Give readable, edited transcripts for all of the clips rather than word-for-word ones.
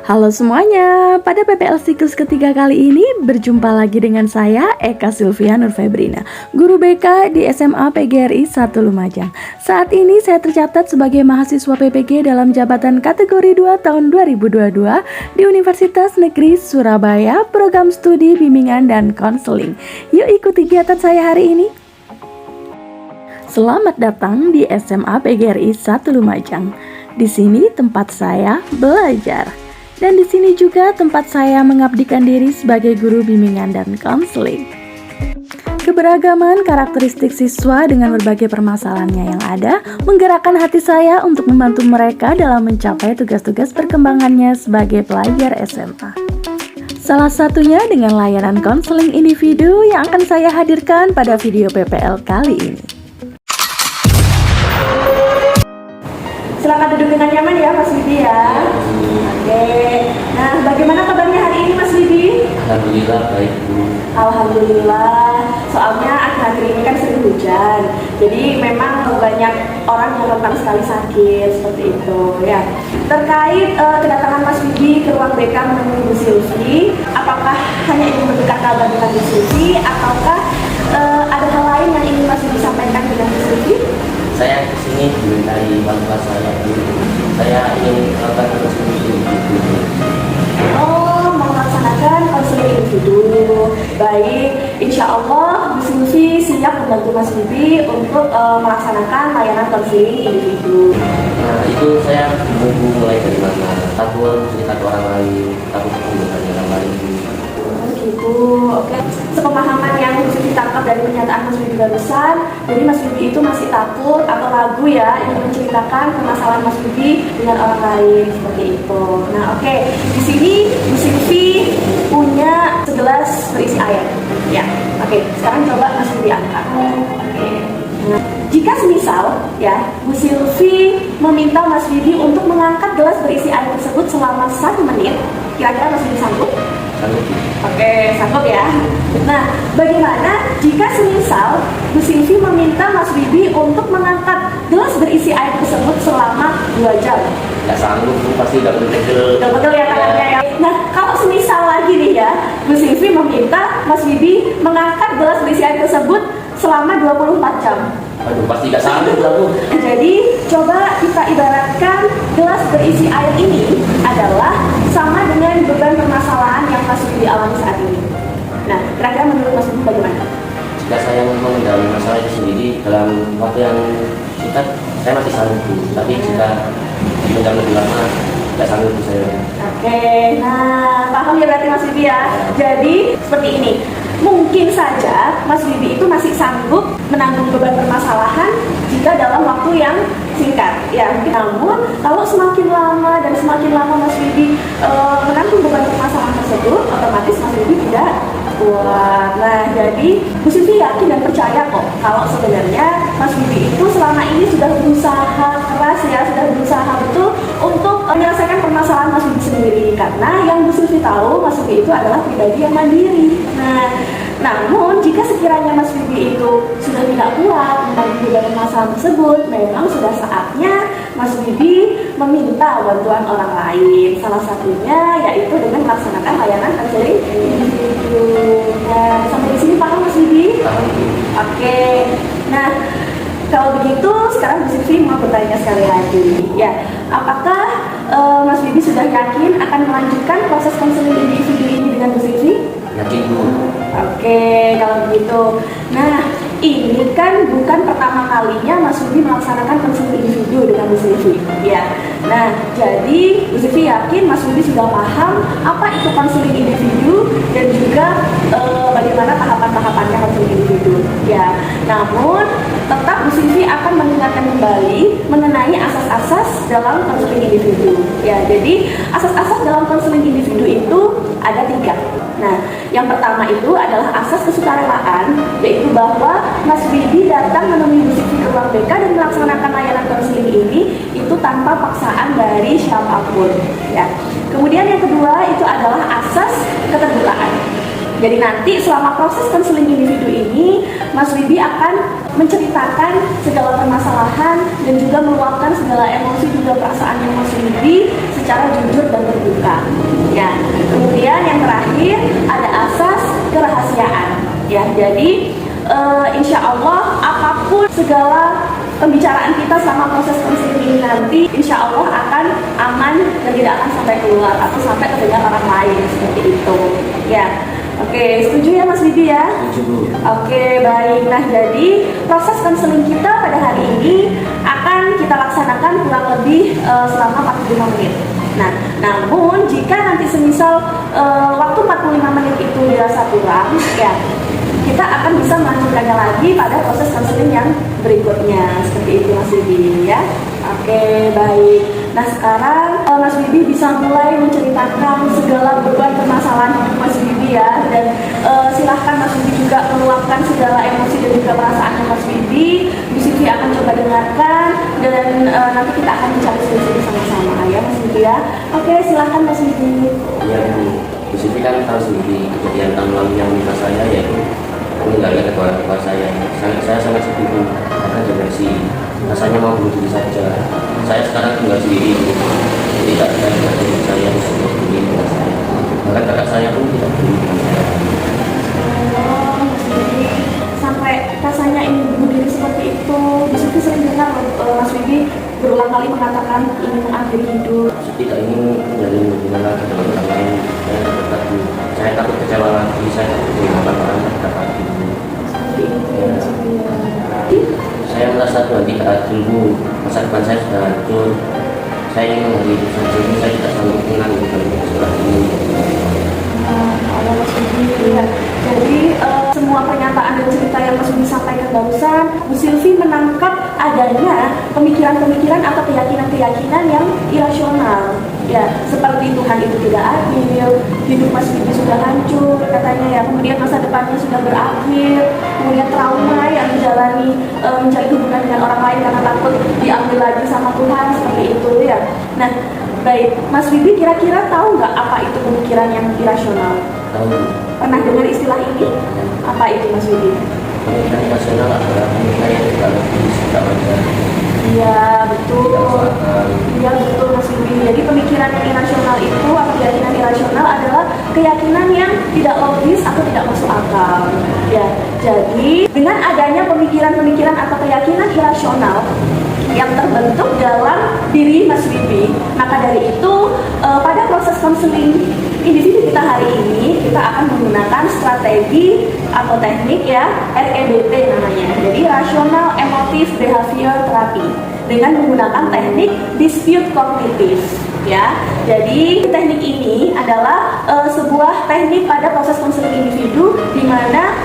Halo semuanya, pada PPL siklus ketiga kali ini berjumpa lagi dengan saya Eka Sylvia Nur Febrina, guru BK di SMA PGRI 1 Lumajang. Saat ini saya tercatat sebagai mahasiswa PPG dalam jabatan kategori 2 tahun 2022 di Universitas Negeri Surabaya, program studi bimbingan dan konseling. Yuk ikuti kegiatan saya hari ini. Selamat datang di SMA PGRI 1 Lumajang. Di sini tempat saya belajar. Dan di sini juga tempat saya mengabdikan diri sebagai guru bimbingan dan konseling. Keberagaman karakteristik siswa dengan berbagai permasalahannya yang ada menggerakkan hati saya untuk membantu mereka dalam mencapai tugas-tugas perkembangannya sebagai pelajar SMA. Salah satunya dengan layanan konseling individu yang akan saya hadirkan pada video PPL kali ini. Selamat duduk dengan nyaman ya Mas Wibi ya. Oke. Nah, bagaimana kabarnya hari ini Mas Wibi? Alhamdulillah baik Bu. Alhamdulillah. Soalnya akhir-akhir ini kan sering hujan. Jadi memang banyak orang yang rentan sekali sakit seperti itu ya. Terkait kedatangan Mas Wibi ke ruang BK menemui Bu Sylvie, apakah hanya ingin bertukar kabar dengan Bu Sylvie ataukah ada hal lain yang ingin Mas Wibi sampaikan dengan Bu Sylvie? Saya kesini dimintai bantuan saya dulu. Saya ingin melakukan konseling individu. Oh, mau melaksanakan konseling individu. Baik, insya Allah Bu Sylvie siap membantu Mas Wibi untuk melaksanakan layanan konseling individu. Nah itu saya bingung mulai dari mana. Takut cerita ke orang lain, takut mendengarkan orang lain. Gitu, oke. Sepemahaman yang bisa ditangkap dari pernyataan Mas Wibi barusan, jadi Mas Wibi itu masih takut atau ragu ya ingin menceritakan permasalahan Mas Wibi dengan orang lain seperti itu. Nah, oke. Di sini Bu Sylvie punya segelas berisi air. Ya, oke. Sekarang coba Mas Wibi angkat. Oke. Nah, jika semisal ya Bu Sylvie meminta Mas Wibi untuk mengangkat gelas berisi air tersebut selama 1 menit, kira-kira Mas Wibi sanggup? Oke, sanggup ya. Nah, bagaimana jika semisal Bu Sylvie meminta Mas Wibi untuk mengangkat gelas berisi air tersebut selama 2 jam? Gak sanggup Bu, pasti udah pegel. Udah pegel ya tangannya ya. Nah, kalau semisal lagi nih ya, Bu Sylvie meminta Mas Wibi mengangkat gelas berisi air tersebut selama 24 jam. Aduh, pasti gak sanggup lah Bu. Jadi, coba kita ibaratkan gelas berisi air ini adalah sama dengan beban permasalahan yang Mas Wibi alami saat ini. Nah, kira-kira menurut Mas Wibi bagaimana? Jika saya mengendali masalah itu sendiri dalam waktu yang singkat, saya masih sanggup Bu. Tapi jika menjam lebih lama, gak sanggup Bu saya. Oke, nah paham ya berarti Mas Wibi ya. Jadi, seperti ini. Mungkin saja Mas Wibi itu masih sanggup menanggung beban permasalahan jika dalam waktu yang singkat ya. Namun kalau semakin lama Mas Wibi menanggung beban permasalahan tersebut, otomatis Mas Wibi tidak kuat. Nah, jadi Bu Sylvie yakin dan percaya kok kalau sebenarnya Mas Wibi itu selama ini sudah berusaha keras ya, sudah berusaha betul untuk menyelesaikan permasalahan Mas Wibi sendiri, karena yang Bu Sylvie tahu Mas Wibi itu adalah pribadi yang mandiri. Nah, namun jika sekiranya Mas Wibi itu sudah tidak kuat menanggung beban permasalahan tersebut, memang sudah saatnya Mas Wibi meminta bantuan orang lain. Salah satunya yaitu dengan melaksanakan layanan konseling individu. Nah, sampai di sini paham Mas Wibi? Paham Bu. Oke. Nah, kalau begitu sekarang Bu Sylvie mau bertanya sekali lagi. Ya, apakah Mas Wibi sudah yakin akan melanjutkan proses konseling individu ini dengan Bu Sylvie? Yakin Bu. Oke, kalau begitu. Nah, ini kan bukan pertama kalinya Mas Wibi melaksanakan konseling individu dengan Bu Sylvie, ya. Nah, jadi Bu Sylvie yakin Mas Wibi sudah paham apa itu konseling individu dan juga bagaimana tahapan-tahapannya konseling individu, ya. Namun, tetap Bu Sylvie akan mengingatkan kembali mengenai asas-asas dalam konseling individu, ya. Jadi, asas-asas dalam konseling individu itu ada 3. Nah, yang pertama itu adalah asas kesukarelaan, yaitu bahwa Mas Wibi datang menemui Bu Sylvie ke ruang BK dan melaksanakan layanan konseling ini itu tanpa paksaan dari siapapun, ya. Kemudian yang kedua itu adalah asas keterbukaan. Jadi nanti selama proses konseling individu ini, Mas Wibi akan menceritakan segala permasalahan dan juga meluapkan segala emosi juga perasaan yang Mas Wibi Bibi secara jujur dan terbuka. Ya. Kemudian yang terakhir ada asas kerahasiaan. Ya, jadi insya Allah apapun segala pembicaraan kita selama proses konseling ini nanti insya Allah akan aman dan tidak akan sampai keluar atau sampai terdengar orang lain seperti itu. Ya. Oke, setuju ya Mas Bibi ya? Setuju, Bu. Oke, baik. Nah, jadi proses konseling kita pada hari ini akan kita laksanakan kurang lebih selama 45 menit. Nah, namun jika nanti semisal waktu 45 menit itu dirasa kurang, ya kita akan bisa melanjutkannya lagi pada proses konseling yang berikutnya. Seperti itu Mas Bibi ya. Oke, baik. Nah, sekarang Mas Bibi bisa mulai menceritakan segala beban permasalahan hidup Mas Bibi ya. Dan silahkan Mas Bibi juga meluapkan segala emosi dan juga perasaannya Mas Bibi. Bu Sylvi akan coba dengarkan dan nanti kita akan mencari solusi sama-sama ya Mas Bibi ya. Oke, silahkan Mas Bibi. Ya, Bu Sylvi kan tahu sendiri kejadian tahun lalu yang menimpa saya, yaitu meninggalnya kedua orang tua saya. Saya sangat sedih, Bu, karena depresi. Rasanya mau bunuh diri saja. Saya sekarang tinggal sendiri, tidak ada yang mengatur saya seperti ini. Bahkan kakak saya pun tidak peduli dengan saya. Sampai rasanya ingin bunuh diri seperti itu. Bu Sylvi sering dengar Mas Bibi berulang kali mengatakan ingin mengakhiri hidup. Saya tidak ingin menjalin hubungan lagi dengan orang lain. Saya takut kecewa lagi. Saya takut kehilangan orang terdekat lagi. Seperti itu ya Mas Bibi ya. Saya merasa Tuhan tidak adil, Bu. Masa depan saya sudah hancur. Saya ingin mengakhiri hidup saja. Saya tidak sanggup menanggung setelah ini. Mas Bibi ya. Jadi semua pernyataan dan cerita yang Mas Bibi sampaikan barusan, Bu Sylvi menangkap adanya pemikiran-pemikiran atau keyakinan-keyakinan yang irasional. Ya, seperti Tuhan itu tidak adil, hidup Mas Bibi sudah hancur katanya ya, kemudian masa depannya sudah berakhir, kemudian trauma yang menjalani mencari hubungan dengan orang lain karena takut diambil lagi sama Tuhan, seperti itu ya. Nah, baik, Mas Bibi kira-kira tahu nggak apa itu pemikiran yang irasional? Tahu. Pernah dengar istilah ini? Apa itu Mas Bibi? Pemikiran rasional adalah pemikiran yang tidak logis, tidak wajar. Iya betul. Iya betul Mas Bibi. Jadi pemikiran yang irasional itu atau keyakinan irasional adalah keyakinan yang tidak logis atau tidak masuk akal. Ya. Jadi dengan adanya pemikiran-pemikiran atau keyakinan irasional yang terbentuk dalam diri Mas Bibi, maka dari itu pada proses konseling individu kita hari ini kita akan menggunakan strategi atau teknik ya REBT namanya. Jadi Rational Emotive Behavior Therapy dengan menggunakan teknik dispute kognitif ya. Jadi teknik ini adalah sebuah teknik pada proses konseling individu di mana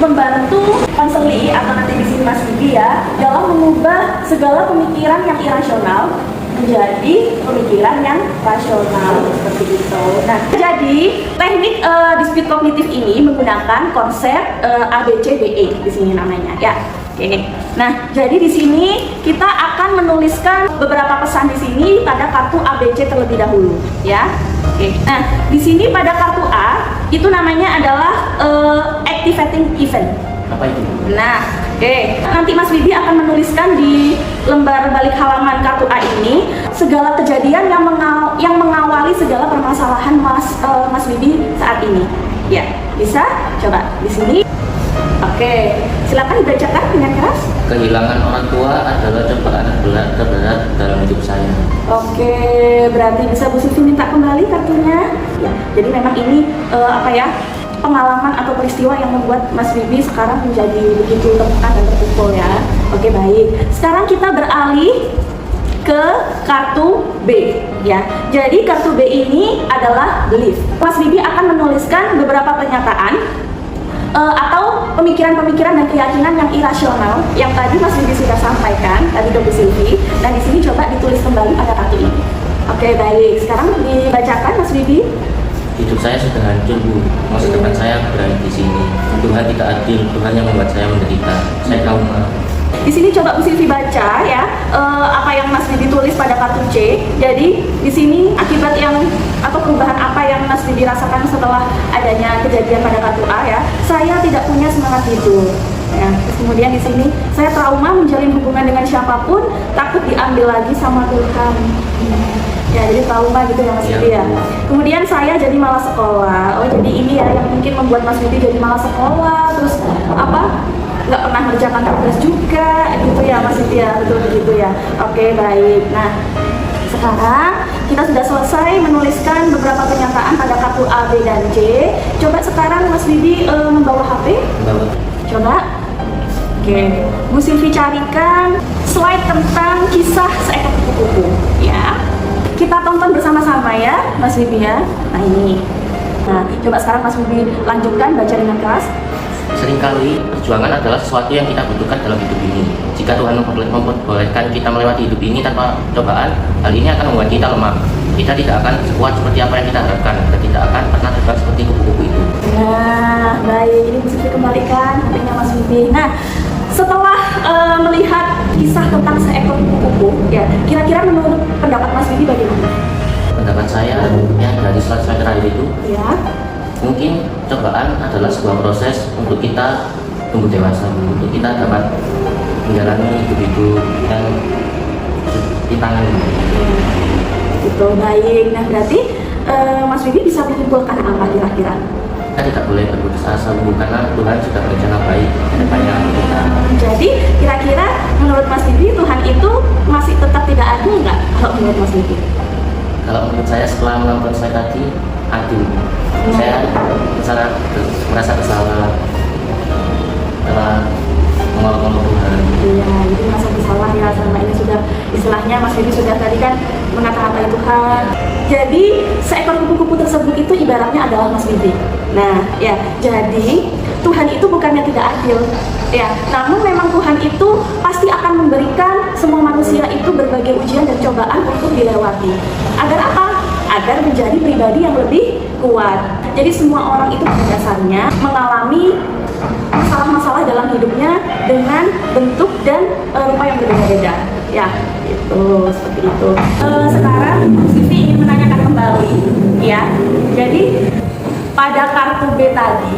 membantu konseli atau nanti di sini Mas Bibi ya dalam mengubah segala pemikiran yang irasional menjadi pemikiran yang rasional seperti itu. Nah, jadi teknik dispute kognitif ini menggunakan konsep ABCDE di sini namanya ya. Oke. Nah, jadi di sini kita akan menuliskan beberapa pesan di sini pada kartu ABC terlebih dahulu ya. Oke. Nah, di sini pada kartu A itu namanya adalah activating event. Apa itu? Nah, oke. Nanti Mas Bibi akan menuliskan di lembar balik halaman kartu A ini segala kejadian yang mengawali segala permasalahan Mas Bibi saat ini. Ya, bisa? Coba di sini. Oke, silakan dibacakan dengan keras. Kehilangan orang tua adalah cobaan terberat dalam hidup saya. Oke, berarti bisa Bu Sylvi minta kembali kartunya. Ya, jadi memang ini pengalaman atau peristiwa yang membuat Mas Bibi sekarang menjadi begitu tertekan dan terpukul ya. Oke, baik. Sekarang kita beralih ke kartu B ya. Jadi kartu B ini adalah belief. Mas Bibi akan menuliskan beberapa pernyataan atau pemikiran-pemikiran dan keyakinan yang irasional yang tadi Mas Bibi sudah sampaikan tadi Bu Sylvi. Nah, di sini coba ditulis kembali pada kartu ini. Oke, baik. Sekarang dibacakan Mas Bibi. Hidup saya sudah hancur, Bu. Masa depan saya berada di sini. Tuhan tidak adil. Tuhan yang membuat saya menderita. Saya trauma. Di sini coba Bu Sylvi baca ya apa yang Mas Bibi tulis pada kartu C. Jadi di sini akibat yang atau perubahan apa yang Mas Bibi rasakan setelah adanya kejadian pada kartu A ya. Saya tidak punya semangat hidup. Ya, terus kemudian di sini saya trauma menjalin hubungan dengan siapapun, takut diambil lagi sama Tuhan. Ya, jadi trauma gitu ya Mas Iya. Bibi ya. Kemudian saya jadi malas sekolah. Oh, jadi ini ya yang mungkin membuat Mas Bibi jadi malas sekolah. Terus apa? Nggak pernah mengerjakan tugas juga, gitu ya Mas Bibi ya. Betul begitu ya. Oke, baik. Nah, sekarang kita sudah selesai menuliskan beberapa pernyataan pada kartu A, B, dan C. Coba sekarang Mas Bibi membawa HP. Bapak. Coba. Oke, Bu Silvi carikan slide tentang kisah seekor kupu-kupu. Ya, kita tonton bersama-sama ya, Mas Bibi ya. Nah ini. Nah, coba sekarang Mas Bibi lanjutkan baca dengan keras. Seringkali perjuangan adalah sesuatu yang kita butuhkan dalam hidup ini. Jika Tuhan memperbolehkan kita melewati hidup ini tanpa cobaan, hal ini akan membuat kita lemah. Kita tidak akan sekuat seperti apa yang kita harapkan, dan tidak akan pernah terbang seperti kupu-kupu itu. Nah, baik. Ini Bu Silvi kembalikan HP-nya Mas Bibi. Nah, setelah melihat kisah tentang seekor kupu-kupu, ya, kira-kira menurut pendapat Mas Bibi bagaimana? Pendapat saya, yang dari slide terakhir itu, Ya, mungkin cobaan adalah sebuah proses untuk kita tumbuh dewasa, untuk kita dapat menjalani hidup-hidup yang ditangani. itu baik. Nah, berarti Mas Bibi bisa menyimpulkan apa kira-kira? Kita tidak boleh berputus asa dulu karena Tuhan sudah berencana baik ke depannya kita. Jadi, kira-kira menurut Mas Bibi Tuhan itu masih tetap tidak adil nggak kalau menurut Mas Bibi? Kalau menurut saya setelah menonton saya tadi, adil. Saya merasa bersalah telah mengolok-olok Tuhan. Iya, itu merasa bersalah ya, selama ini sudah istilahnya Mas Bibi sudah tadi kan mengata-ngatai Tuhan. Jadi seekor kupu-kupu tersebut itu ibaratnya adalah Mas Bibi. Nah, ya, jadi Tuhan itu bukannya tidak adil, ya, namun memang Tuhan itu pasti akan memberikan semua manusia itu berbagai ujian dan cobaan untuk dilewati. Agar apa? Agar menjadi pribadi yang lebih kuat. Jadi semua orang itu pada dasarnya mengalami masalah-masalah dalam hidupnya dengan bentuk dan rupa yang berbeda-beda. Ya, itu seperti itu. Sekarang Siti ingin menanyakan kembali, ya. Jadi pada kartu B tadi,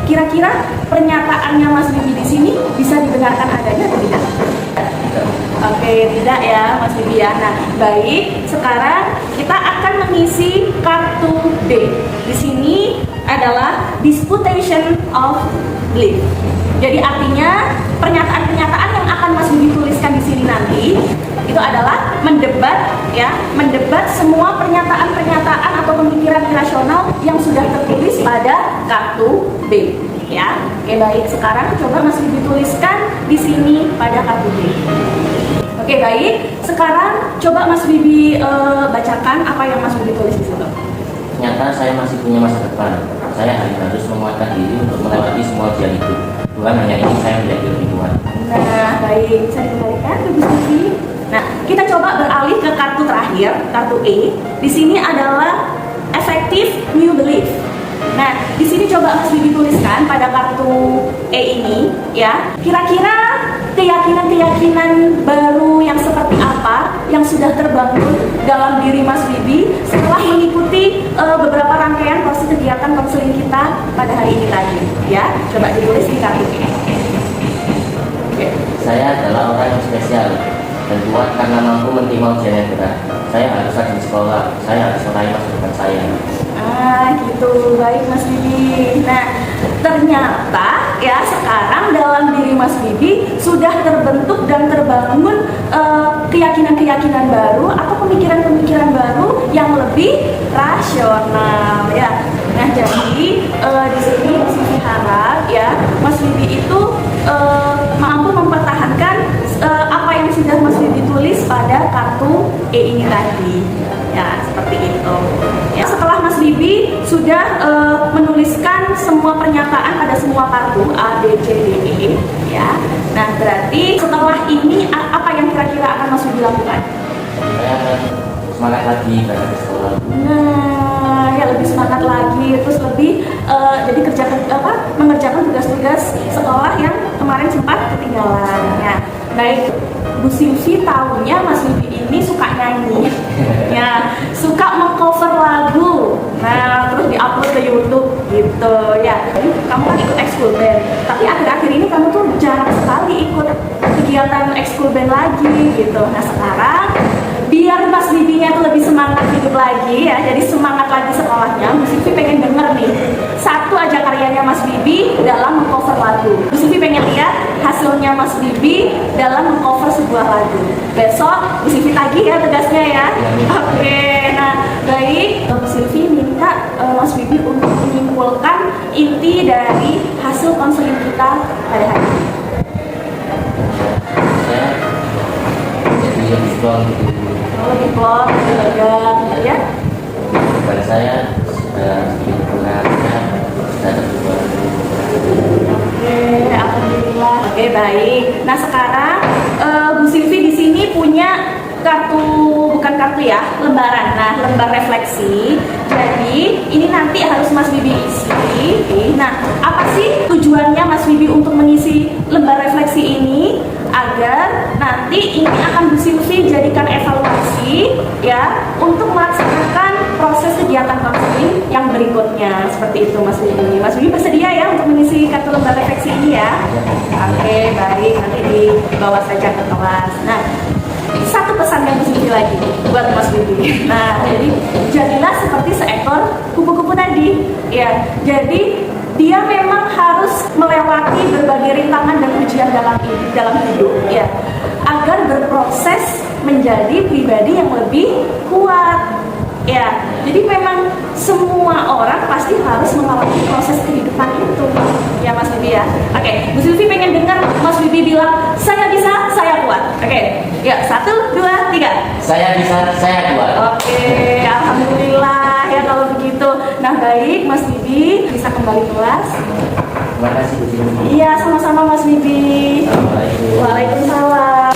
kira-kira pernyataannya Mas Bibi di sini bisa dibenarkan adanya atau tidak? Oke, tidak ya Mas Bibi ya. Nah, baik. Sekarang kita akan mengisi kartu D. Di sini adalah disputation of belief. Jadi artinya pernyataan-pernyataan yang akan Mas Bibi tuliskan di sini nanti itu adalah mendebat, ya, mendebat semua pernyataan-pernyataan atau pemikiran irasional yang sudah tertulis pada kartu B, ya. Oke, baik. Sekarang coba Mas Bibi tuliskan di sini pada kartu B. Oke, baik. Sekarang coba Mas Bibi bacakan apa yang Mas Bibi tulis di situ. Ternyata saya masih punya masa depan. Saya harus menguatkan diri untuk melewati semua ujian itu. Tuhan hanya ingin saya menjadi lebih kuat. Nah, baik. Bisa dikembalikan ke Bu Silvi. Nah, kita coba beralih ke kartu terakhir, kartu E. Di sini adalah effective new belief. Nah, di sini coba Mas Bibi tuliskan pada kartu E ini, ya. Kira-kira keyakinan-keyakinan baru yang seperti apa yang sudah terbangun dalam diri Mas Bibi setelah mengikuti beberapa rangkaian proses kegiatan konseling kita pada hari ini tadi, ya. Coba ditulis di kartu E. Oke. Saya adalah orang yang spesial dan kuat karena mampu menerima ujian yang berat. Saya harus rajin sekolah. Saya harus meraih masa depan saya. Ah, gitu. Baik Mas Bibi. Nah, ternyata ya sekarang dalam diri Mas Bibi sudah terbentuk dan terbangun keyakinan-keyakinan baru atau pemikiran-pemikiran baru yang lebih rasional, ya. Nah, jadi di sini Mas Bibi harap ya Mas Bibi itu mampu mempertahankan apa yang sudah Mas Bibi tulis pada kartu E ini tadi, ya, seperti itu. Ya, setelah Mas Bibi sudah menuliskan semua pernyataan pada semua kartu A, B, C, D, E, ya. Nah, berarti setelah ini apa yang kira-kira akan Mas Bibi lakukan? Saya akan semangat lagi pada sekolah. Nah, ya lebih semangat lagi, terus lebih jadi mengerjakan tugas-tugas sekolah yang kemarin sempat ketinggalan. Ya, baik. Bu Silvi tahunya Mas Bibi ini suka nyanyi, ya, suka mengcover lagu, nah terus diupload ke YouTube gitu, ya. Kamu kan ikut ekskul band, tapi akhir-akhir ini kamu tuh jarang sekali ikut kegiatan ekskul band lagi gitu. Nah sekarang biar Mas Bibinya itu lebih semangat dalam mengcover sebuah lagu. Besok Bu Silvi tagih ya tugasnya ya. Oke, nah baik, Bu Silvi minta Mas Bibi untuk menyimpulkan inti dari hasil konseling kita pada hari ini. Saya jadi yang diplom gitu. Diplom, belajar, ya. Pada saya sedikit pengaruhnya sudah terjual. Oke, alhamdulillah. Oke, baik. Nah sekarang Bu Silvi di sini punya kartu, bukan kartu ya, lembaran. Nah, lembar refleksi. Jadi ini nanti harus Mas Bibi isi. Nah, apa sih tujuannya Mas Bibi untuk mengisi lembar refleksi ini? Agar nanti ini akan Bu Silvi jadikan evaluasi ya untuk melaksanakan proses kegiatan konseling yang berikutnya. Seperti itu Mas Bibi. Mas Bibi bersedia ya untuk mengisi kartu lembar refleksi ini ya? Oke, baik. Nanti dibawa saja ke kelas. Nah, satu pesan yang disini lagi buat Mas Bibi. Nah, jadi jadilah seperti seekor kupu-kupu tadi. Ya, jadi dia memang harus melewati berbagai rintangan dan ujian dalam hidup, ya, agar berproses menjadi pribadi yang lebih kuat. Ya, jadi memang semua orang pasti harus mengalami proses kehidupan itu, ya Mas Bibi ya. Oke, Bu Silvi pengen dengar Mas Bibi bilang saya bisa, saya kuat. Oke, ya 1, 2, 3. Saya bisa, saya kuat. Oke, alhamdulillah ya kalau begitu. Nah baik, Mas Bibi bisa kembali kelas. Terima kasih Bu Silvi. Iya, sama-sama Mas Bibi. Assalamualaikum. Waalaikumsalam.